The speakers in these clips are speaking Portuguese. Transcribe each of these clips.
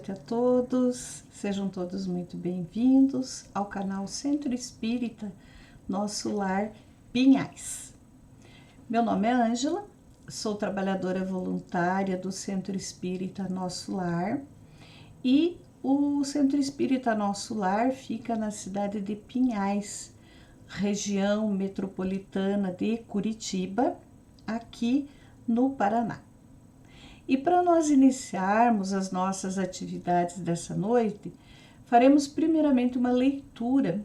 noite a todos, sejam todos muito bem-vindos ao canal Centro Espírita Nosso Lar Pinhais. Meu nome é Ângela, sou trabalhadora voluntária do Centro Espírita Nosso Lar e o Centro Espírita Nosso Lar fica na cidade de Pinhais, região metropolitana de Curitiba, aqui no Paraná. E para nós iniciarmos as nossas atividades dessa noite, faremos primeiramente uma leitura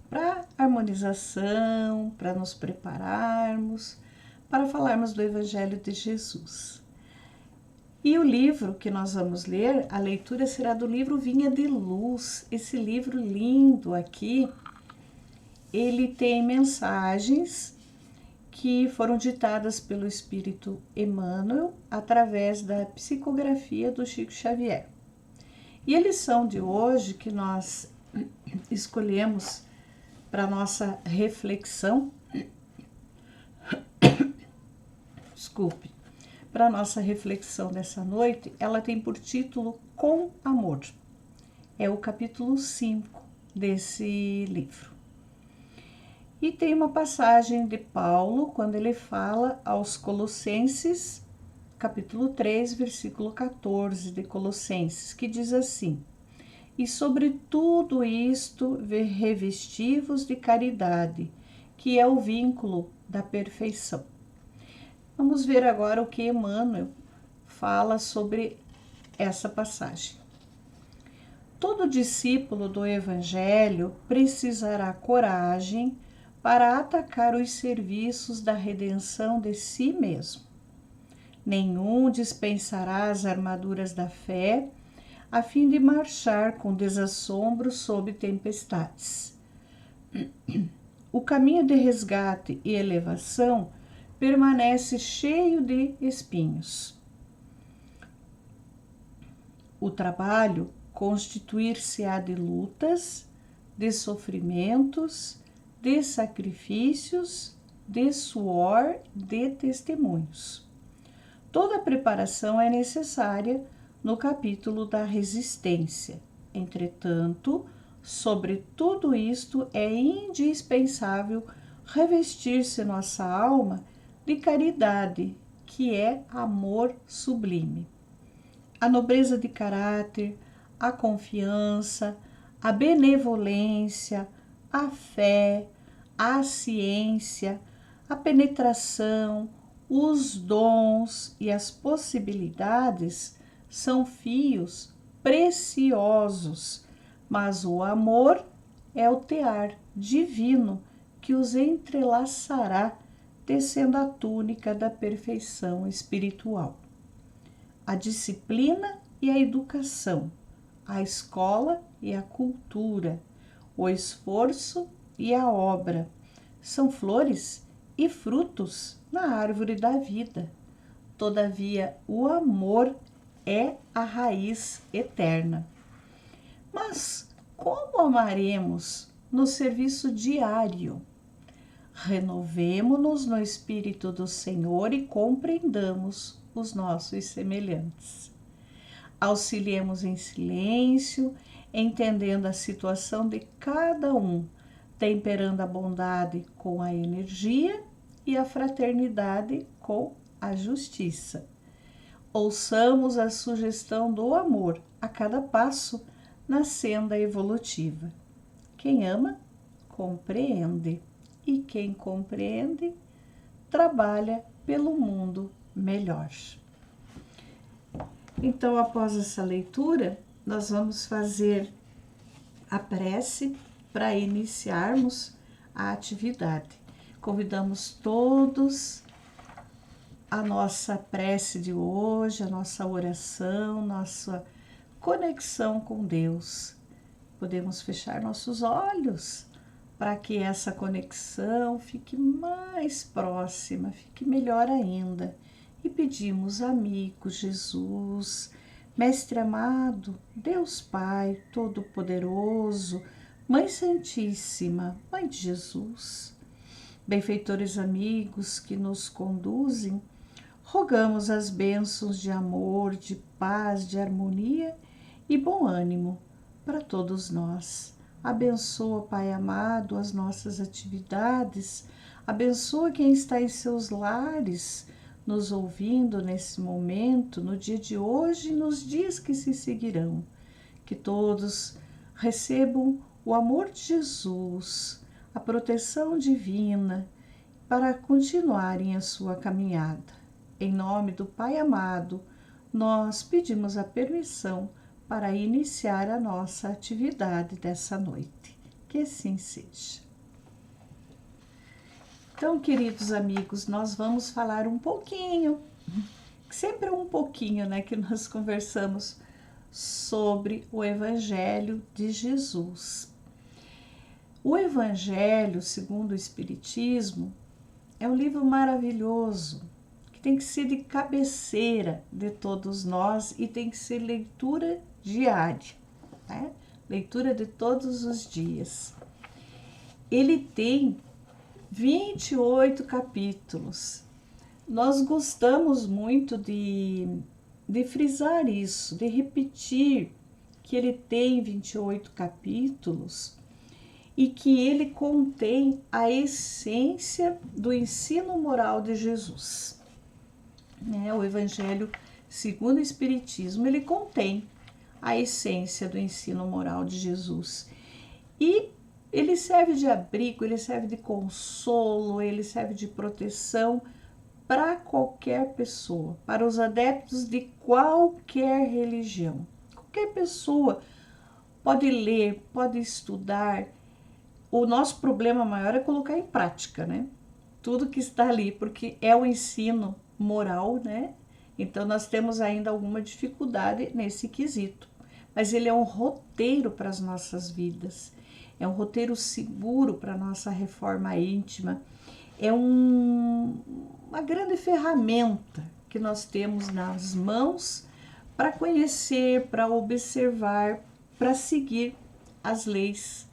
para harmonização, para nos prepararmos, para falarmos do Evangelho de Jesus. E o livro que nós vamos ler, a leitura será do livro Vinha de Luz. Esse livro lindo aqui, ele tem mensagens que foram ditadas pelo Espírito Emmanuel através da psicografia do Chico Xavier. E a lição de hoje que nós escolhemos para nossa reflexão, para nossa reflexão dessa noite, ela tem por título Com Amor. É o capítulo 5 desse livro. E tem uma passagem de Paulo, quando ele fala aos Colossenses, capítulo 3, versículo 14 de Colossenses, que diz assim: E sobre tudo isto revesti-vos de caridade, que é o vínculo da perfeição. Vamos ver agora o que Emmanuel fala sobre essa passagem. Todo discípulo do Evangelho precisará coragem para atacar os serviços da redenção de si mesmo. Nenhum dispensará as armaduras da fé, a fim de marchar com desassombro sob tempestades. O caminho de resgate e elevação permanece cheio de espinhos. O trabalho constituir-se-á de lutas, de sofrimentos, de sacrifícios, de suor, de testemunhos. Toda preparação é necessária no capítulo da resistência. Entretanto, sobre tudo isto é indispensável revestir-se nossa alma de caridade, que é amor sublime. A nobreza de caráter, a confiança, a benevolência, a fé, a ciência, a penetração, os dons e as possibilidades são fios preciosos, mas o amor é o tear divino que os entrelaçará, tecendo a túnica da perfeição espiritual. A disciplina e a educação, a escola e a cultura, o esforço e a obra são flores e frutos na árvore da vida. Todavia, o amor é a raiz eterna. Mas como amaremos no serviço diário? Renovemo-nos no Espírito do Senhor e compreendamos os nossos semelhantes. Auxiliemos em silêncio, entendendo a situação de cada um, temperando a bondade com a energia e a fraternidade com a justiça. Ouçamos a sugestão do amor a cada passo na senda evolutiva. Quem ama, compreende, e quem compreende, trabalha pelo mundo melhor. Então, após essa leitura, nós vamos fazer a prece para iniciarmos a atividade. Convidamos todos a nossa prece de hoje, a nossa oração, nossa conexão com Deus. Podemos fechar nossos olhos para que essa conexão fique mais próxima, fique melhor ainda. E pedimos, amigo Jesus, Mestre amado, Deus Pai Todo-Poderoso, Mãe Santíssima, Mãe de Jesus, benfeitores amigos que nos conduzem, rogamos as bênçãos de amor, de paz, de harmonia e bom ânimo para todos nós. Abençoa, Pai amado, as nossas atividades, abençoa quem está em seus lares, nos ouvindo nesse momento, no dia de hoje e nos dias que se seguirão. Que todos recebam o amor de Jesus, a proteção divina, para continuarem a sua caminhada. Em nome do Pai amado, nós pedimos a permissão para iniciar a nossa atividade dessa noite. Que assim seja. Então, queridos amigos, nós vamos falar um pouquinho, sempre um pouquinho, né, que nós conversamos sobre o Evangelho de Jesus. O Evangelho, segundo o Espiritismo, é um livro maravilhoso, que tem que ser de cabeceira de todos nós e tem que ser leitura diária, né? Leitura de todos os dias. Ele tem 28 capítulos. Nós gostamos muito de frisar isso, de repetir que ele tem 28 capítulos e que ele contém a essência do ensino moral de Jesus. O Evangelho segundo o Espiritismo, ele contém a essência do ensino moral de Jesus. E ele serve de abrigo, ele serve de consolo, ele serve de proteção para qualquer pessoa, para os adeptos de qualquer religião. Qualquer pessoa pode ler, pode estudar. O nosso problema maior é colocar em prática, né? Tudo que está ali, porque é o ensino moral, né? Então nós temos ainda alguma dificuldade nesse quesito. Mas ele é um roteiro para as nossas vidas. É um roteiro seguro para a nossa reforma íntima. É uma grande ferramenta que nós temos nas mãos para conhecer, para observar, para seguir as leis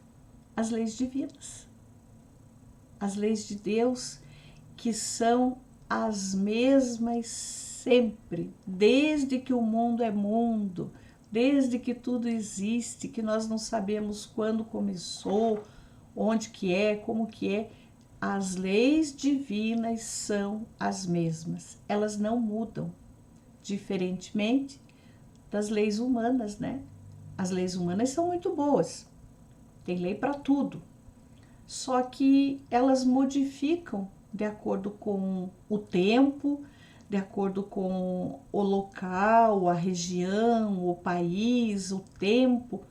divinas, as leis de Deus, que são as mesmas sempre, desde que o mundo é mundo, desde que tudo existe, que nós não sabemos quando começou, onde que é, como que é. As leis divinas são as mesmas, elas não mudam, diferentemente das leis humanas, né? As leis humanas são muito boas, tem lei para tudo, só que elas modificam de acordo com o tempo, de acordo com o local, a região, o país, o tempo.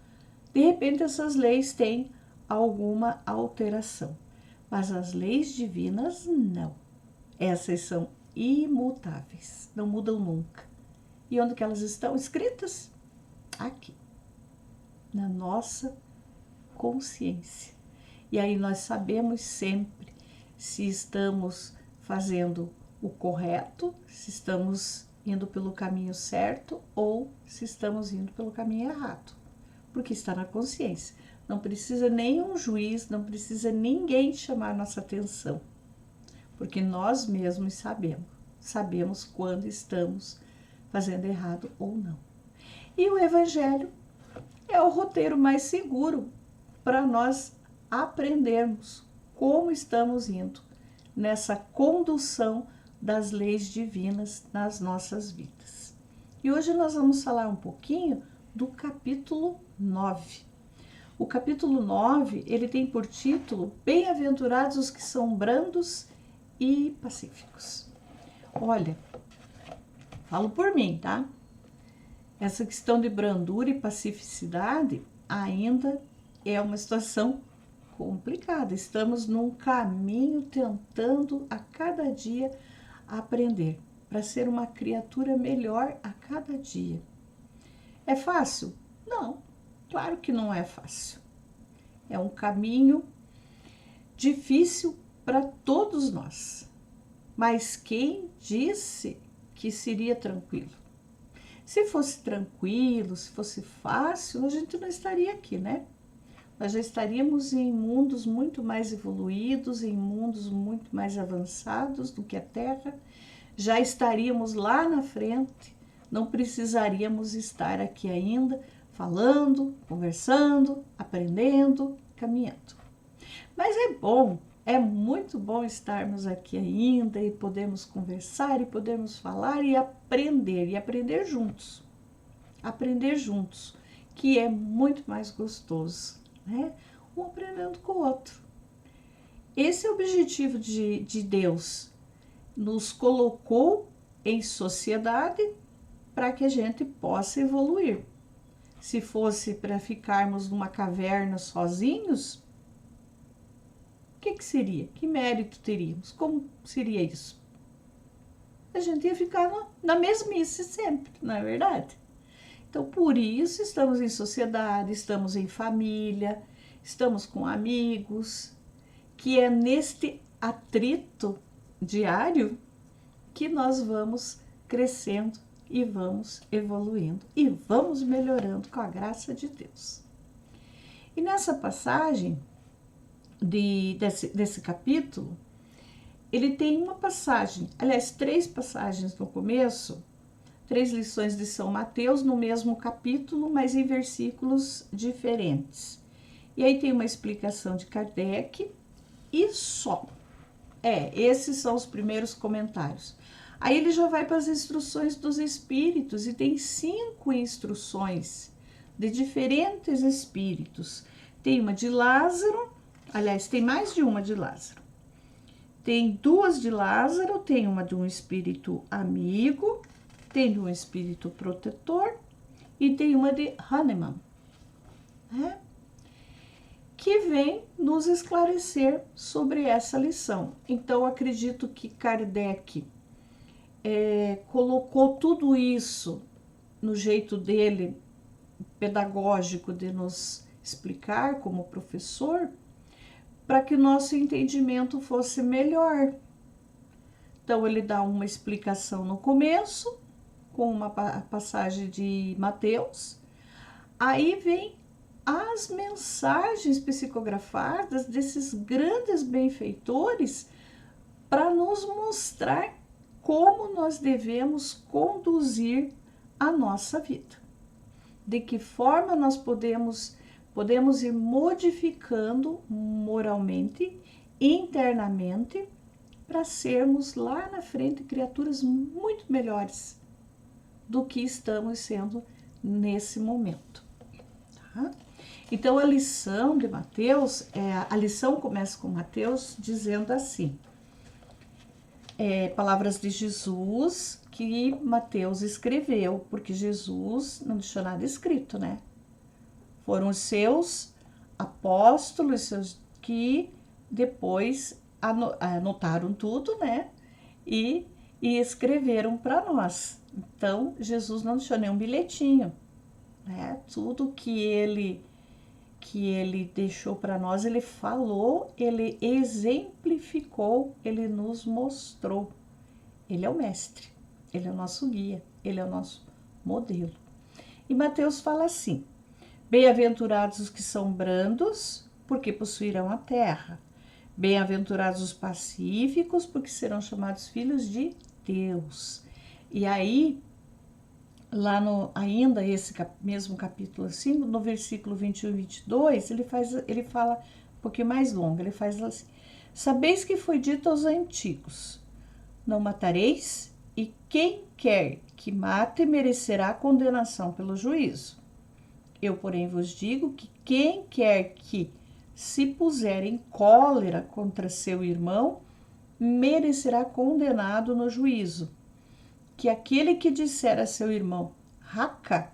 De repente essas leis têm alguma alteração. Mas as leis divinas não. Essas são imutáveis, não mudam nunca. E onde que elas estão escritas? Aqui, na nossa consciência. E aí nós sabemos sempre se estamos fazendo o correto, se estamos indo pelo caminho certo ou se estamos indo pelo caminho errado. Porque está na consciência. Não precisa nenhum juiz, não precisa ninguém chamar nossa atenção, porque nós mesmos sabemos quando estamos fazendo errado ou não. E o Evangelho é o roteiro mais seguro para nós aprendermos como estamos indo nessa condução das leis divinas nas nossas vidas. E hoje nós vamos falar um pouquinho do capítulo 9. O capítulo 9, ele tem por título Bem-aventurados os que são brandos e pacíficos. Olha, falo por mim, tá? Essa questão de brandura e pacificidade ainda é uma situação complicada. Estamos num caminho tentando a cada dia aprender para ser uma criatura melhor a cada dia. É fácil? Não. Claro que não é fácil. É um caminho difícil para todos nós. Mas quem disse que seria tranquilo? Se fosse tranquilo, se fosse fácil, a gente não estaria aqui, né? Nós já estaríamos em mundos muito mais evoluídos, em mundos muito mais avançados do que a Terra. Já estaríamos lá na frente, não precisaríamos estar aqui ainda falando, conversando, aprendendo, caminhando. Mas é muito bom estarmos aqui ainda e podemos conversar e podemos falar e aprender juntos. Aprender juntos, que é muito mais gostoso, né? Um aprendendo com o outro. Esse é o objetivo de Deus. Nos colocou em sociedade para que a gente possa evoluir. Se fosse para ficarmos numa caverna sozinhos, o que seria? Que mérito teríamos? Como seria isso? A gente ia ficar na mesmice sempre, não é verdade? Então, por isso, estamos em sociedade, estamos em família, estamos com amigos, que é neste atrito diário que nós vamos crescendo e vamos evoluindo e vamos melhorando com a graça de Deus. E nessa passagem desse capítulo, ele tem uma passagem, aliás, 3 passagens no começo, 3 lições de São Mateus no mesmo capítulo, mas em versículos diferentes. E aí tem uma explicação de Kardec e só. Esses são os primeiros comentários. Aí ele já vai para as instruções dos espíritos e tem 5 instruções de diferentes espíritos. Tem uma de Lázaro, aliás, tem mais de uma de Lázaro. Tem 2 de Lázaro, tem uma de um espírito amigo, tem de um espírito protetor e tem uma de Hahnemann, né? Que vem nos esclarecer sobre essa lição. Então, acredito que Kardec colocou tudo isso no jeito dele, pedagógico, de nos explicar como professor, para que o nosso entendimento fosse melhor. Então, ele dá uma explicação no começo, com uma passagem de Mateus, aí vem as mensagens psicografadas desses grandes benfeitores para nos mostrar como nós devemos conduzir a nossa vida. De que forma nós podemos ir modificando moralmente, internamente, para sermos lá na frente criaturas muito melhores do que estamos sendo nesse momento. Tá? Então, a lição de Mateus, a lição começa com Mateus dizendo assim, palavras de Jesus que Mateus escreveu, porque Jesus não deixou nada escrito, né? Foram os seus apóstolos que depois anotaram tudo, né? E escreveram para nós. Então, Jesus não deixou nenhum bilhetinho, né? Tudo que ele deixou para nós, ele falou, ele exemplificou, ele nos mostrou. Ele é o mestre, ele é o nosso guia, ele é o nosso modelo. E Mateus fala assim: bem-aventurados os que são brandos, porque possuirão a terra. Bem-aventurados os pacíficos, porque serão chamados filhos de Deus. E aí, lá ainda esse mesmo capítulo 5, no versículo 21 e 22, ele fala um pouquinho mais longo, ele faz assim: sabeis que foi dito aos antigos, não matareis, e quem quer que mate merecerá condenação pelo juízo. Eu, porém, vos digo que quem quer que se puser em cólera contra seu irmão, merecerá condenado no juízo. Que aquele que disser a seu irmão, raca,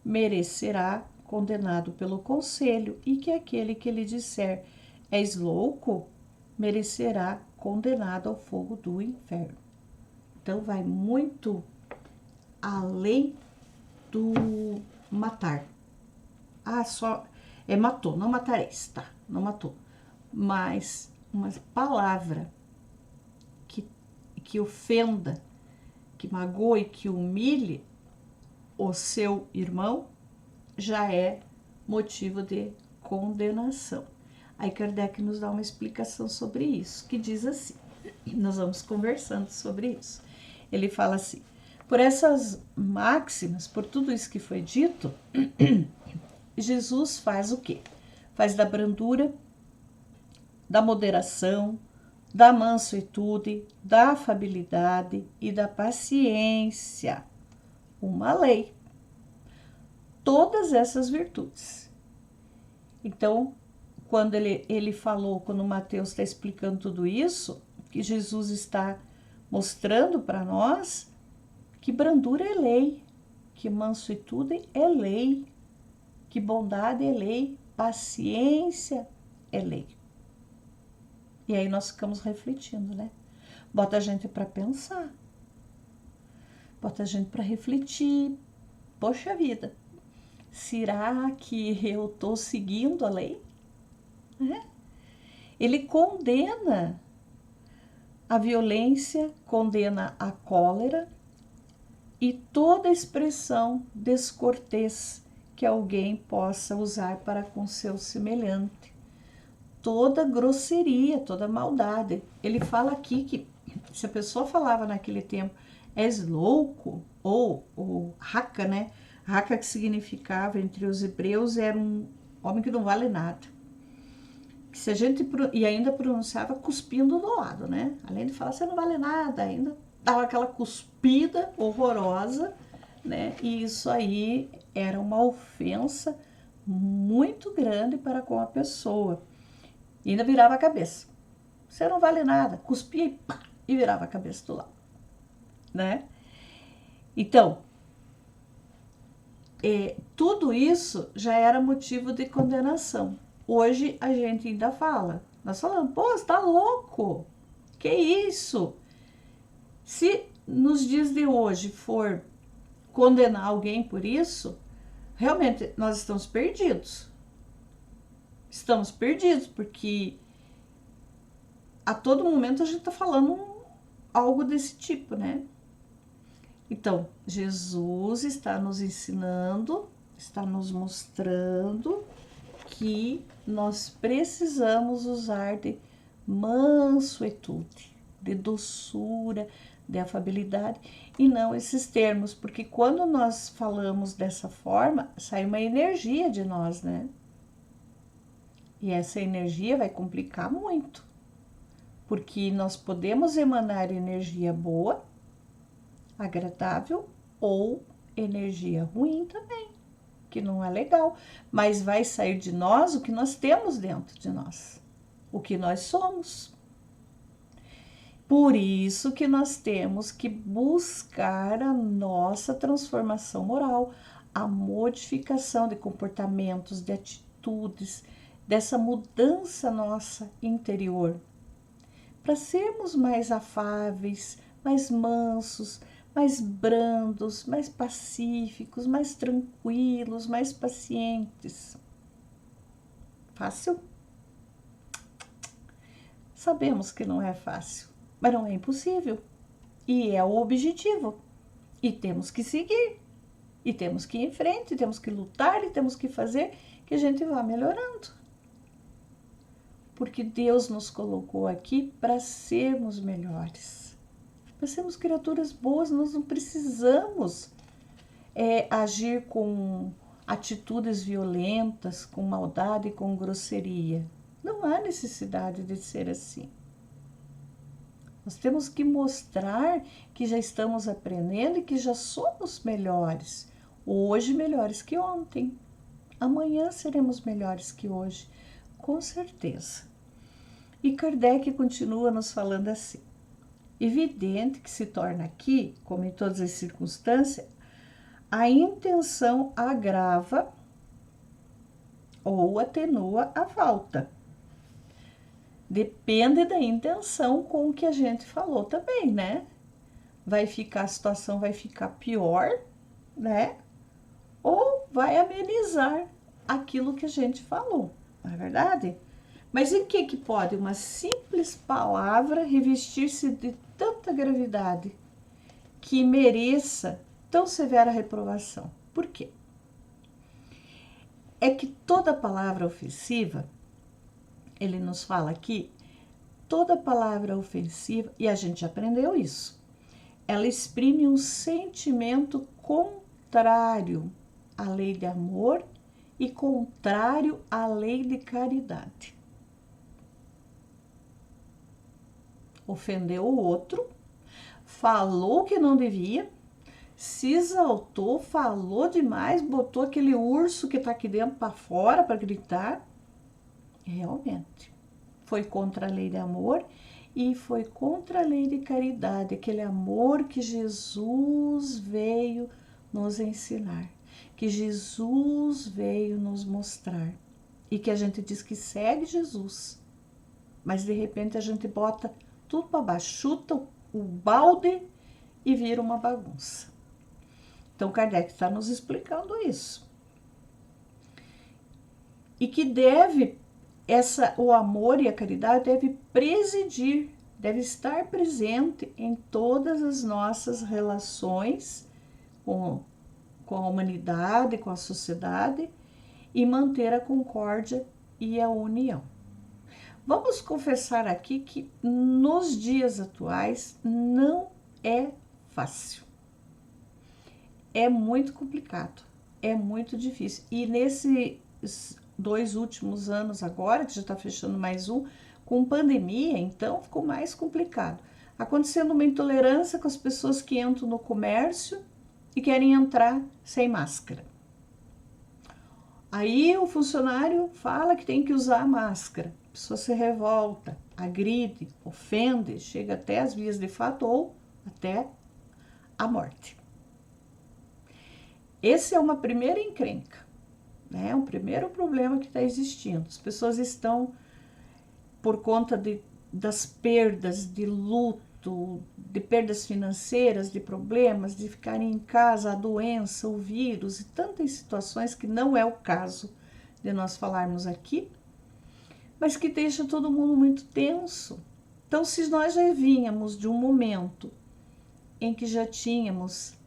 merecerá condenado pelo conselho, e que aquele que lhe disser, és louco, merecerá condenado ao fogo do inferno. Então, vai muito além do matar. Só matou, não matareis, tá? Não matou. Mas uma palavra que ofenda, que magoe, que humilhe o seu irmão, já é motivo de condenação. Aí Kardec nos dá uma explicação sobre isso, que diz assim, nós vamos conversando sobre isso. Ele fala assim: por essas máximas, por tudo isso que foi dito, Jesus faz o quê? Faz da brandura, da moderação, da mansuetude, da afabilidade e da paciência uma lei. Todas essas virtudes. Então, quando ele falou, quando Mateus está explicando tudo isso, que Jesus está mostrando para nós que brandura é lei, que mansuetude é lei, que bondade é lei, paciência é lei. E aí nós ficamos refletindo, né? Bota a gente para pensar, bota a gente para refletir. Poxa vida, será que eu estou seguindo a lei? Ele condena a violência, condena a cólera e toda expressão descortês que alguém possa usar para com seu semelhante. Toda grosseria, toda maldade. Ele fala aqui que se a pessoa falava naquele tempo, és louco, ou raca, né? Raca, que significava entre os hebreus, era um homem que não vale nada. Que se a gente, e ainda pronunciava cuspindo do lado, né? Além de falar, você não vale nada, ainda dava aquela cuspida horrorosa, né? E isso aí era uma ofensa muito grande para com a pessoa. E ainda virava a cabeça. Você não vale nada. Cuspia e pá, e virava a cabeça do lado, né? Então, tudo isso já era motivo de condenação. Hoje a gente ainda fala. Nós falamos, pô, você tá louco? Que isso? Se nos dias de hoje for condenar alguém por isso, realmente nós estamos perdidos. Estamos perdidos, porque a todo momento a gente está falando algo desse tipo, né? Então, Jesus está nos ensinando, está nos mostrando que nós precisamos usar de mansuetude, de doçura, de afabilidade, e não esses termos, porque quando nós falamos dessa forma, sai uma energia de nós, né? E essa energia vai complicar muito, porque nós podemos emanar energia boa, agradável, ou energia ruim também, que não é legal, mas vai sair de nós o que nós temos dentro de nós, o que nós somos. Por isso que nós temos que buscar a nossa transformação moral, a modificação de comportamentos, de atitudes, dessa mudança nossa interior, para sermos mais afáveis, mais mansos, mais brandos, mais pacíficos, mais tranquilos, mais pacientes. Fácil? Sabemos que não é fácil, mas não é impossível. E é o objetivo. E temos que seguir. E temos que ir em frente, temos que lutar e temos que fazer que a gente vá melhorando. Porque Deus nos colocou aqui para sermos melhores. Para sermos criaturas boas, nós não precisamos agir com atitudes violentas, com maldade e com grosseria. Não há necessidade de ser assim. Nós temos que mostrar que já estamos aprendendo e que já somos melhores. Hoje melhores que ontem. Amanhã seremos melhores que hoje, com certeza. E Kardec continua nos falando assim. Evidente que se torna aqui, como em todas as circunstâncias, a intenção agrava ou atenua a falta. Depende da intenção com o que a gente falou também, né? A situação vai ficar pior, né? Ou vai amenizar aquilo que a gente falou, não é verdade? Mas em que pode uma simples palavra revestir-se de tanta gravidade que mereça tão severa reprovação? Por quê? É que toda palavra ofensiva, ele nos fala aqui, toda palavra ofensiva, e a gente aprendeu isso, ela exprime um sentimento contrário à lei de amor e contrário à lei de caridade. Ofendeu o outro, falou que não devia, se exaltou, falou demais, botou aquele urso que está aqui dentro para fora para gritar. Realmente, foi contra a lei de amor e foi contra a lei de caridade, aquele amor que Jesus veio nos ensinar, que Jesus veio nos mostrar e que a gente diz que segue Jesus, mas de repente a gente bota tudo para baixo, chuta o balde e vira uma bagunça. Então Kardec está nos explicando isso. E que o amor e a caridade deve presidir, deve estar presente em todas as nossas relações com a humanidade, com a sociedade e manter a concórdia e a união. Vamos confessar aqui que nos dias atuais não é fácil. É muito complicado, é muito difícil. E nesses 2 últimos anos agora, que já está fechando mais um, com pandemia, então ficou mais complicado. Acontecendo uma intolerância com as pessoas que entram no comércio e querem entrar sem máscara. Aí o funcionário fala que tem que usar a máscara. A pessoa se revolta, agride, ofende, chega até as vias de fato ou até a morte. Esse é uma primeira encrenca, né? Um primeiro problema que está existindo. As pessoas estão, por conta das perdas, de luto, de perdas financeiras, de problemas, de ficarem em casa, a doença, o vírus e tantas situações que não é o caso de nós falarmos aqui, mas que deixa todo mundo muito tenso. Então, se nós já vínhamos de um momento em que já tínhamos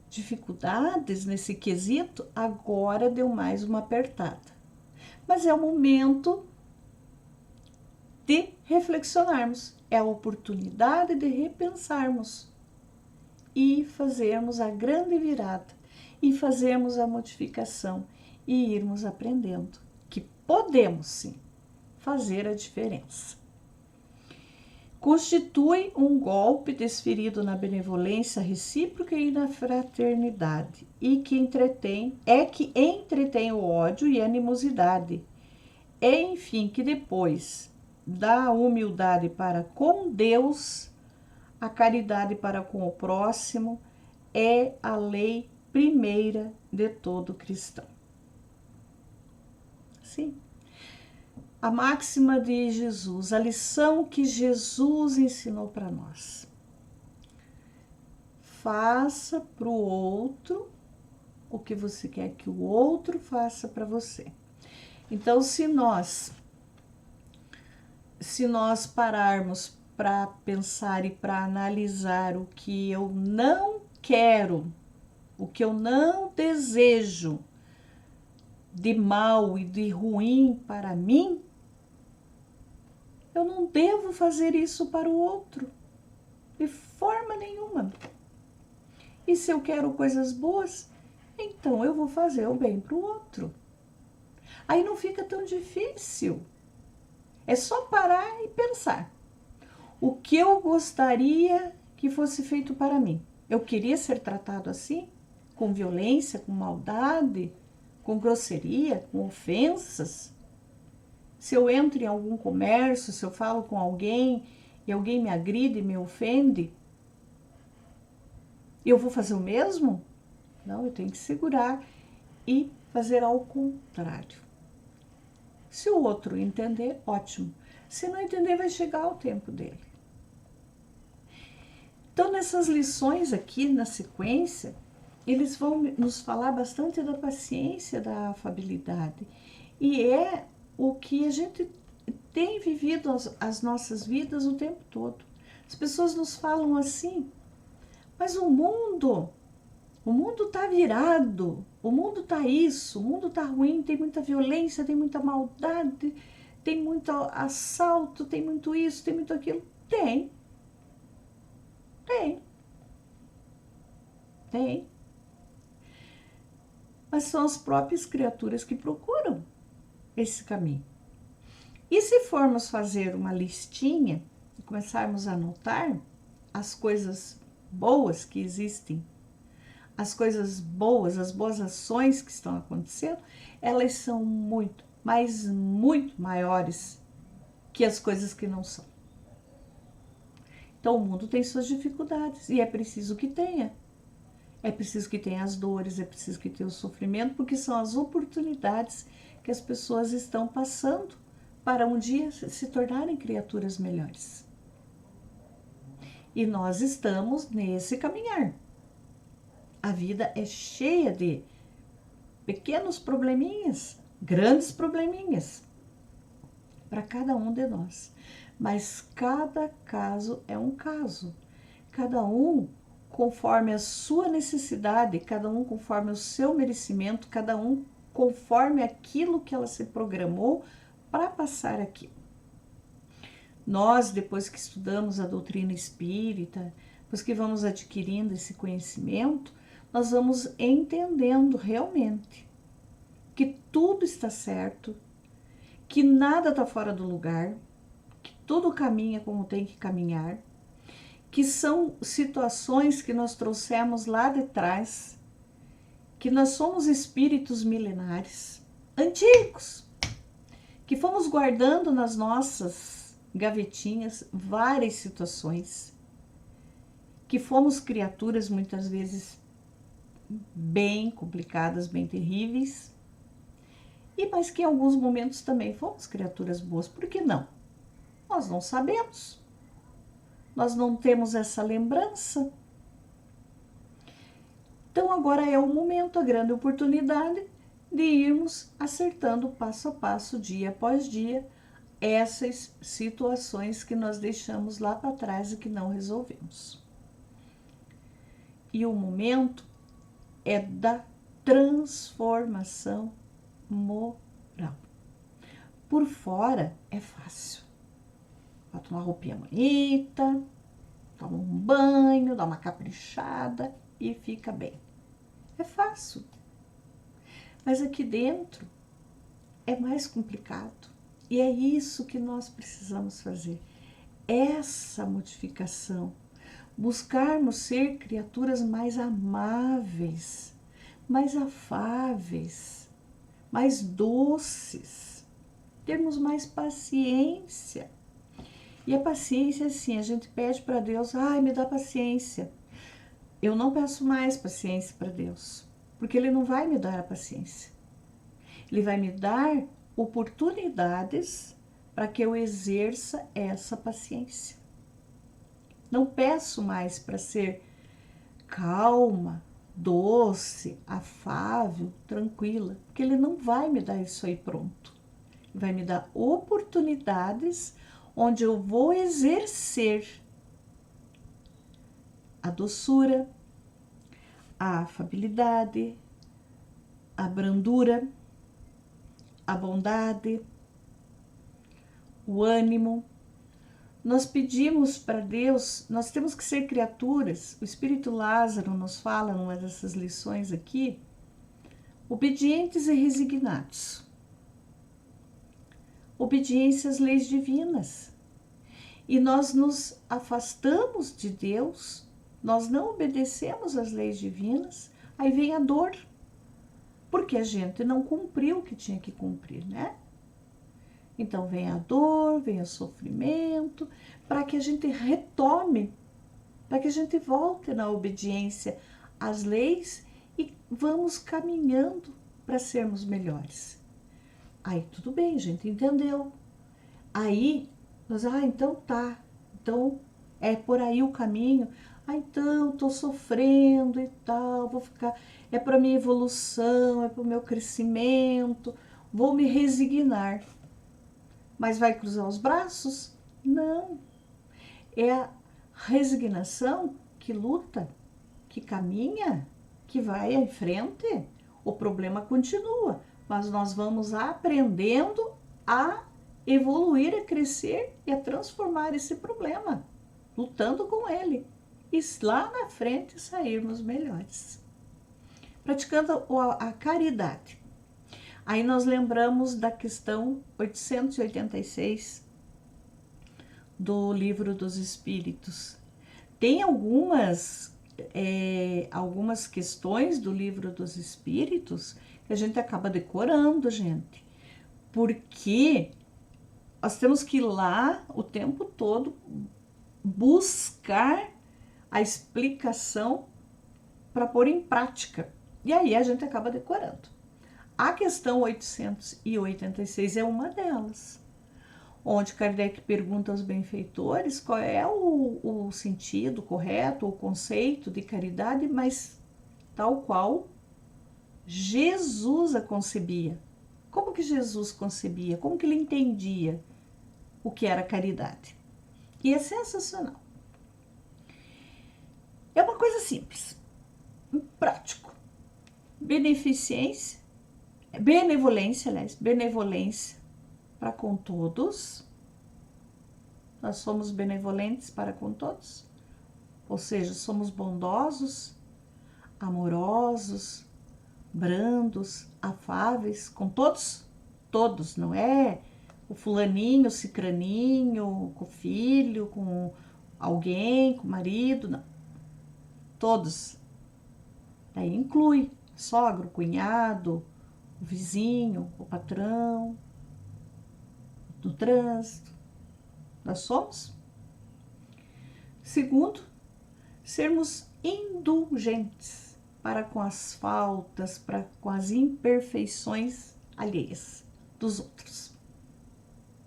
dificuldades nesse quesito, agora deu mais uma apertada. Mas é o momento de reflexionarmos, é a oportunidade de repensarmos e fazermos a grande virada e fazermos a modificação e irmos aprendendo que podemos sim fazer a diferença. Constitui um golpe desferido na benevolência recíproca e na fraternidade, e que entretém o ódio e a animosidade. É, enfim, que depois da humildade para com Deus, a caridade para com o próximo é a lei primeira de todo cristão. Sim. A máxima de Jesus, a lição que Jesus ensinou para nós. Faça para o outro o que você quer que o outro faça para você. Então, se nós pararmos para pensar e para analisar o que eu não quero, o que eu não desejo de mal e de ruim para mim, eu não devo fazer isso para o outro, de forma nenhuma. E se eu quero coisas boas, então eu vou fazer o bem para o outro. Aí não fica tão difícil. É só parar e pensar. O que eu gostaria que fosse feito para mim? Eu queria ser tratado assim? Com violência, com maldade, com grosseria, com ofensas? Se eu entro em algum comércio, se eu falo com alguém e alguém me agride, me ofende, eu vou fazer o mesmo? Não, eu tenho que segurar e fazer ao contrário. Se o outro entender, ótimo. Se não entender, vai chegar o tempo dele. Então, nessas lições aqui, na sequência, eles vão nos falar bastante da paciência, da afabilidade. E é o que a gente tem vivido as nossas vidas o tempo todo. As pessoas nos falam assim, mas o mundo está virado, o mundo está isso, o mundo está ruim, tem muita violência, tem muita maldade, tem muito assalto, tem muito isso, tem muito aquilo. Tem. mas são as próprias criaturas que procuram esse caminho. E se formos fazer uma listinha e começarmos a anotar as coisas boas que existem, as coisas boas, as boas ações que estão acontecendo, elas são muito, mas muito maiores que as coisas que não são. Então, o mundo tem suas dificuldades e é preciso que tenha. É preciso que tenha as dores, é preciso que tenha o sofrimento, porque são as oportunidades que as pessoas estão passando para um dia se tornarem criaturas melhores. E nós estamos nesse caminhar. A vida é cheia de pequenos probleminhas, grandes probleminhas, para cada um de nós. Mas cada caso é um caso. Cada um conforme a sua necessidade, cada um conforme o seu merecimento, cada um conforme aquilo que ela se programou para passar aqui. Nós, depois que estudamos a doutrina espírita, depois que vamos adquirindo esse conhecimento, nós vamos entendendo realmente que tudo está certo, que nada está fora do lugar, que tudo caminha como tem que caminhar, que são situações que nós trouxemos lá de trás, que nós somos espíritos milenares, antigos, que fomos guardando nas nossas gavetinhas várias situações, que fomos criaturas muitas vezes bem complicadas, bem terríveis, mas que em alguns momentos também fomos criaturas boas. Por que não? Nós não sabemos. Nós não temos essa lembrança. Então agora é o momento, a grande oportunidade de irmos acertando passo a passo, dia após dia, essas situações que nós deixamos lá para trás e que não resolvemos. E o momento é da transformação moral. Por fora é fácil. Bota uma roupinha bonita, toma um banho, dá uma caprichada e fica bem. É fácil. Mas aqui dentro é mais complicado. E é isso que nós precisamos fazer. Essa modificação. Buscarmos ser criaturas mais amáveis, mais afáveis, mais doces. Termos mais paciência. E a paciência, assim, a gente pede para Deus, ai, me dá paciência. Eu não peço mais paciência para Deus, porque Ele não vai me dar a paciência. Ele vai me dar oportunidades para que eu exerça essa paciência. Não peço mais para ser calma, doce, afável, tranquila, porque Ele não vai me dar isso aí pronto. Ele vai me dar oportunidades onde eu vou exercer a doçura, a afabilidade, a brandura, a bondade, o ânimo. Nós pedimos para Deus, nós temos que ser criaturas. O Espírito Lázaro nos fala numa dessas lições aqui, obedientes e resignados. Obediência às leis divinas. E nós nos afastamos de Deus, nós não obedecemos às leis divinas, aí vem a dor, porque a gente não cumpriu o que tinha que cumprir, né? Então vem a dor, vem o sofrimento, para que a gente retome, para que a gente volte na obediência às leis e vamos caminhando para sermos melhores. Aí tudo bem, a gente entendeu. Aí nós, então tá, então é por aí o caminho. Então tô sofrendo e tal, vou ficar, é para minha evolução, é para o meu crescimento, vou me resignar. Mas vai cruzar os braços? Não. É a resignação que luta, que caminha, que vai em frente. O problema continua, mas nós vamos aprendendo a evoluir, a crescer e a transformar esse problema, lutando com ele. E lá na frente sairmos melhores. praticando a caridade. Aí nós lembramos da questão 886 do Livro dos Espíritos. Tem algumas questões do Livro dos Espíritos que a gente acaba decorando, gente, porque nós temos que ir lá o tempo todo buscar a explicação para pôr em prática. E aí a gente acaba decorando. A questão 886 é uma delas, onde Kardec pergunta aos benfeitores qual é o sentido correto, o conceito de caridade, mas tal qual Jesus a concebia. Como que Jesus concebia? Como que ele entendia o que era caridade? E é sensacional. É uma coisa simples, prático. Benevolência para com todos. Nós somos benevolentes para com todos, ou seja, somos bondosos, amorosos, brandos, afáveis com todos. Todos, não é o fulaninho, o cicraninho, com o filho, com alguém, com o marido, não. Todos. Daí inclui sogro, cunhado, o vizinho, o patrão, do trânsito. Nós somos. Segundo, sermos indulgentes para com as faltas, para com as imperfeições alheias dos outros.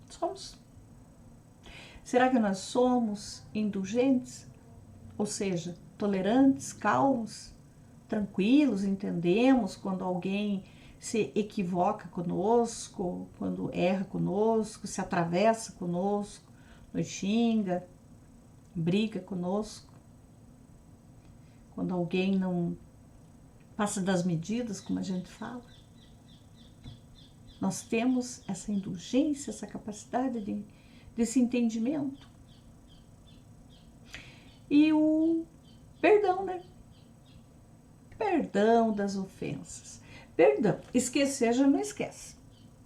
Somos. Será que nós somos indulgentes? Ou seja, tolerantes, calmos, tranquilos, entendemos quando alguém se equivoca conosco, quando erra conosco, se atravessa conosco, nos xinga, briga conosco. Quando alguém não passa das medidas, como a gente fala. Nós temos essa indulgência, essa capacidade desse entendimento. E o perdão, né? Perdão das ofensas. Perdão. Esquecer já não esquece,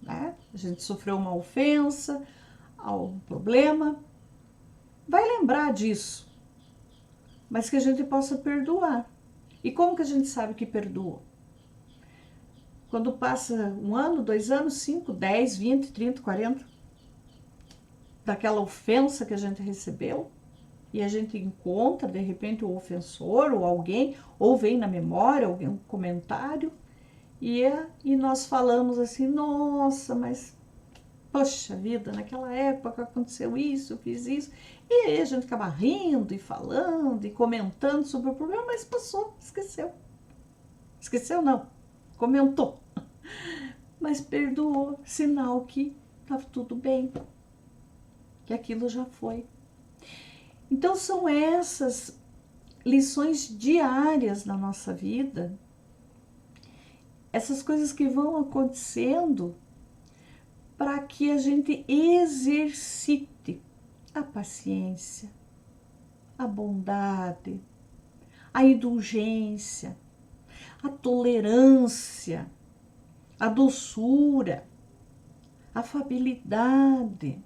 né? A gente sofreu uma ofensa, algum problema, vai lembrar disso, mas que a gente possa perdoar. E como que a gente sabe que perdoou? Quando passa 1 ano, 2 anos, 5, 10, 20, 30, 40 daquela ofensa que a gente recebeu, e a gente encontra, de repente, o ofensor ou alguém, ou vem na memória algum comentário, e nós falamos assim, nossa, mas, poxa vida, naquela época aconteceu isso, eu fiz isso, e aí a gente acaba rindo e falando e comentando sobre o problema, mas passou, esqueceu. Esqueceu não, comentou, mas perdoou, sinal que estava tudo bem, que aquilo já foi. Então são essas lições diárias na nossa vida, essas coisas que vão acontecendo para que a gente exercite a paciência, a bondade, a indulgência, a tolerância, a doçura, a afabilidade.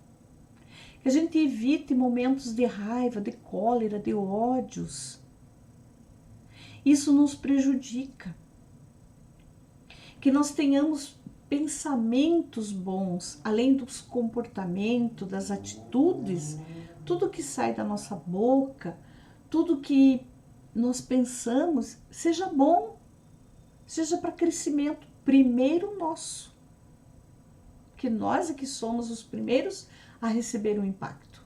Que a gente evite momentos de raiva, de cólera, de ódios. Isso nos prejudica. Que nós tenhamos pensamentos bons, além dos comportamentos, das atitudes, tudo que sai da nossa boca, tudo que nós pensamos, seja bom, seja para crescimento, primeiro nosso. Que nós é que somos os primeiros a receber o impacto.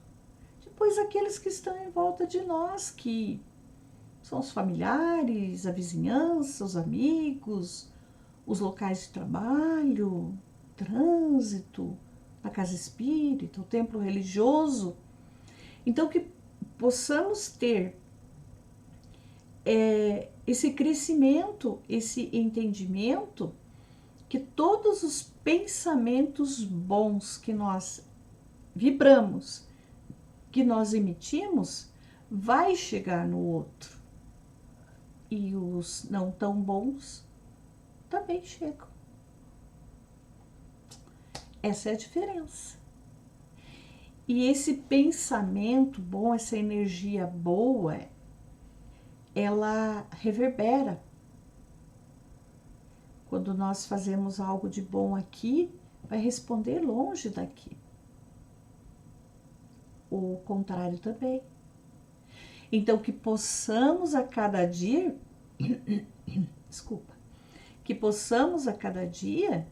Depois aqueles que estão em volta de nós, que são os familiares, a vizinhança, os amigos, os locais de trabalho, trânsito, a casa espírita, o templo religioso. Então que possamos ter esse crescimento, esse entendimento, que todos os pensamentos bons que nós vibramos, que nós emitimos, vai chegar no outro. E os não tão bons também chegam. Essa é a diferença. E esse pensamento bom, essa energia boa, ela reverbera. Quando nós fazemos algo de bom aqui, vai responder longe daqui. O contrário também. Então, que possamos a cada dia, que possamos a cada dia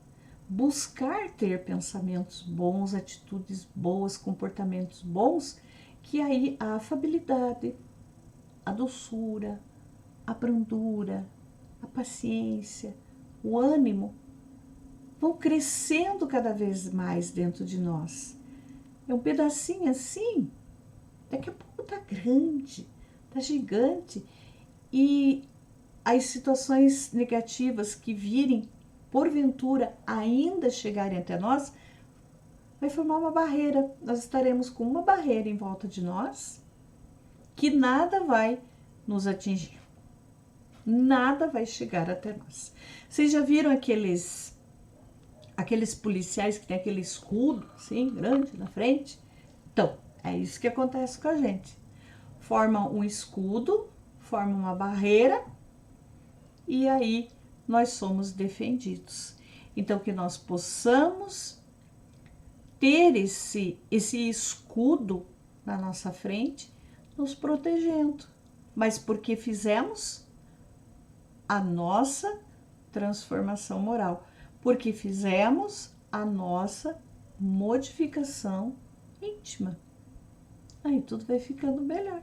buscar ter pensamentos bons, atitudes boas, comportamentos bons, que aí a afabilidade, a doçura, a brandura, a paciência, o ânimo vão crescendo cada vez mais dentro de nós. É um pedacinho assim, daqui a pouco tá grande, tá gigante, e as situações negativas que virem, porventura, ainda chegarem até nós, vai formar uma barreira. Nós estaremos com uma barreira em volta de nós, que nada vai nos atingir. Nada vai chegar até nós. Vocês já viram aqueles policiais que tem aquele escudo, assim, grande na frente? Então, é isso que acontece com a gente. Forma um escudo, forma uma barreira, e aí nós somos defendidos. Então, que nós possamos ter esse escudo na nossa frente, nos protegendo. Mas porque fizemos a nossa transformação moral. Porque fizemos a nossa modificação íntima. Aí tudo vai ficando melhor.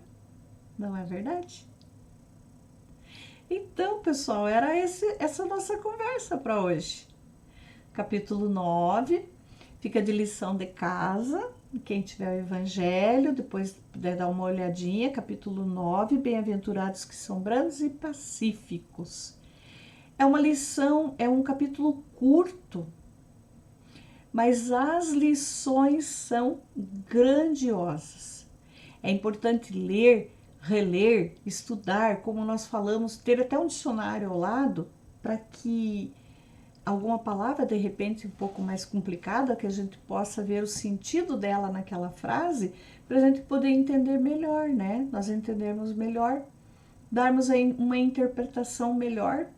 Não é verdade? Então, pessoal, era essa nossa conversa para hoje. Capítulo 9, fica de lição de casa. Quem tiver o Evangelho, depois puder dar uma olhadinha. Capítulo 9, bem-aventurados que são brandos e pacíficos. É uma lição, é um capítulo curto, mas as lições são grandiosas. É importante ler, reler, estudar, como nós falamos, ter até um dicionário ao lado, para que alguma palavra, de repente, um pouco mais complicada, que a gente possa ver o sentido dela naquela frase, para a gente poder entender melhor, né? Nós entendermos melhor, darmos uma interpretação melhor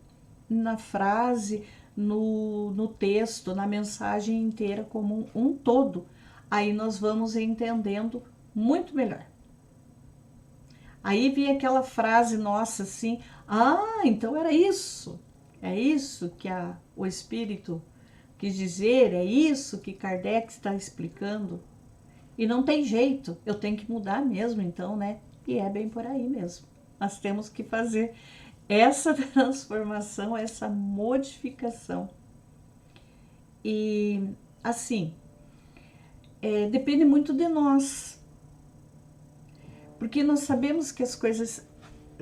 na frase, no texto, na mensagem inteira como um todo. Aí nós vamos entendendo muito melhor. Aí vem aquela frase nossa assim, então era isso. É isso que o Espírito quis dizer, é isso que Kardec está explicando. E não tem jeito, eu tenho que mudar mesmo então, né? E é bem por aí mesmo. Nós temos que fazer essa transformação, essa modificação. E assim, depende muito de nós. Porque nós sabemos que as coisas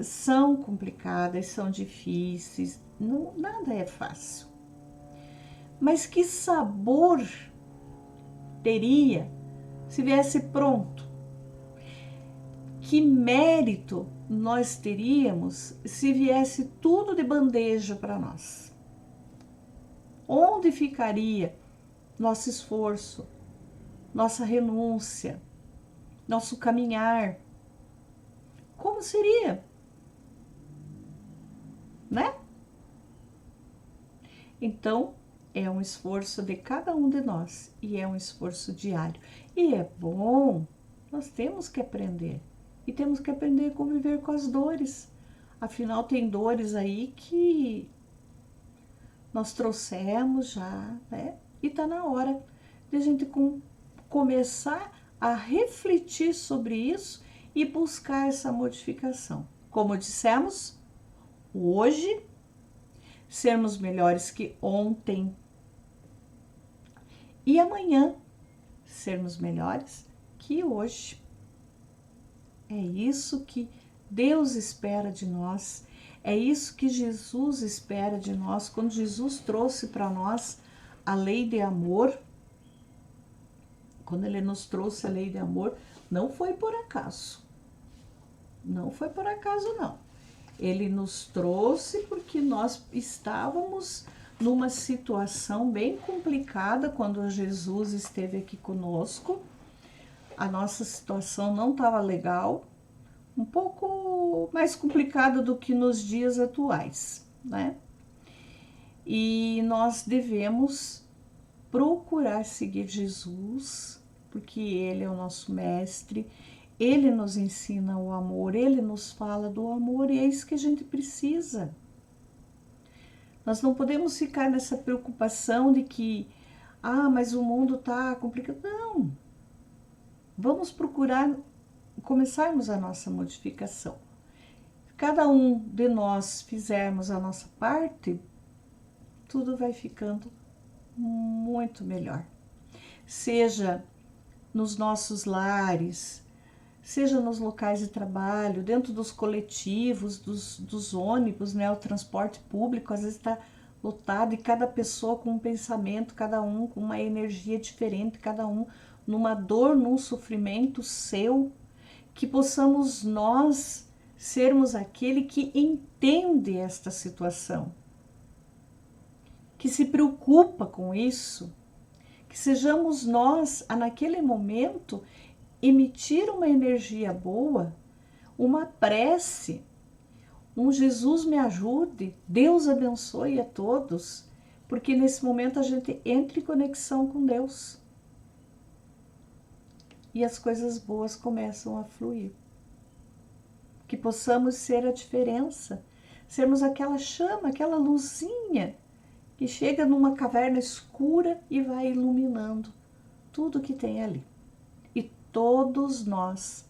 são complicadas, são difíceis, nada é fácil. Mas que sabor teria se viesse pronto? Que mérito nós teríamos se viesse tudo de bandeja para nós? Onde ficaria nosso esforço, nossa renúncia, nosso caminhar? Como seria? Né? Então, é um esforço de cada um de nós e é um esforço diário. E é bom, nós temos que aprender. E temos que aprender a conviver com as dores. Afinal, tem dores aí que nós trouxemos já, né? E tá na hora de a gente começar a refletir sobre isso e buscar essa modificação. Como dissemos, hoje, sermos melhores que ontem. E amanhã, sermos melhores que hoje. É isso que Deus espera de nós, é isso que Jesus espera de nós. Quando Jesus trouxe para nós a lei de amor, quando Ele nos trouxe a lei de amor, não foi por acaso. Não foi por acaso, não. Ele nos trouxe porque nós estávamos numa situação bem complicada quando Jesus esteve aqui conosco. A nossa situação não estava legal, um pouco mais complicada do que nos dias atuais, né? E nós devemos procurar seguir Jesus, porque Ele é o nosso mestre, Ele nos ensina o amor, Ele nos fala do amor e é isso que a gente precisa. Nós não podemos ficar nessa preocupação de que, mas o mundo está complicado. Não, vamos procurar começarmos a nossa modificação. Cada um de nós fizermos a nossa parte, tudo vai ficando muito melhor. Seja nos nossos lares, seja nos locais de trabalho, dentro dos coletivos, dos ônibus, né? O transporte público às vezes está lotado e cada pessoa com um pensamento, cada um com uma energia diferente, cada um numa dor, num sofrimento seu, que possamos nós sermos aquele que entende esta situação, que se preocupa com isso, que sejamos nós, naquele momento, emitir uma energia boa, uma prece, um Jesus me ajude, Deus abençoe a todos, porque nesse momento a gente entra em conexão com Deus e as coisas boas começam a fluir. Que possamos ser a diferença, sermos aquela chama, aquela luzinha que chega numa caverna escura e vai iluminando tudo que tem ali. E todos nós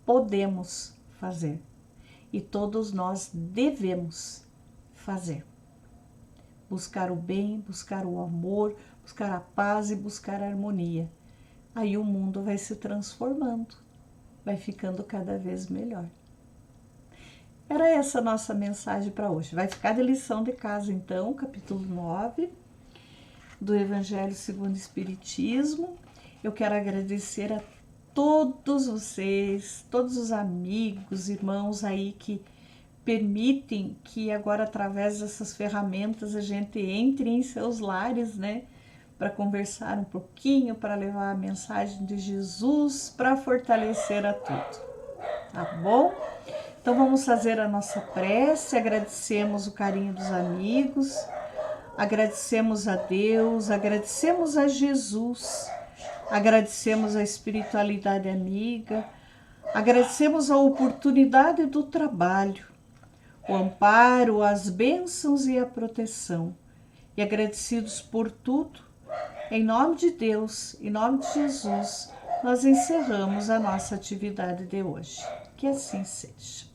podemos fazer. E todos nós devemos fazer. Buscar o bem, buscar o amor, buscar a paz e buscar a harmonia. Aí o mundo vai se transformando, vai ficando cada vez melhor. Era essa a nossa mensagem para hoje. Vai ficar de lição de casa, então, capítulo 9 do Evangelho segundo o Espiritismo. Eu quero agradecer a todos vocês, todos os amigos, irmãos aí que permitem que agora, através dessas ferramentas, a gente entre em seus lares, né? Para conversar um pouquinho, para levar a mensagem de Jesus, para fortalecer a todos. Tá bom? Então vamos fazer a nossa prece, agradecemos o carinho dos amigos, agradecemos a Deus, agradecemos a Jesus, agradecemos a espiritualidade amiga, agradecemos a oportunidade do trabalho, o amparo, as bênçãos e a proteção. E agradecidos por tudo, em nome de Deus, em nome de Jesus, nós encerramos a nossa atividade de hoje. Que assim seja.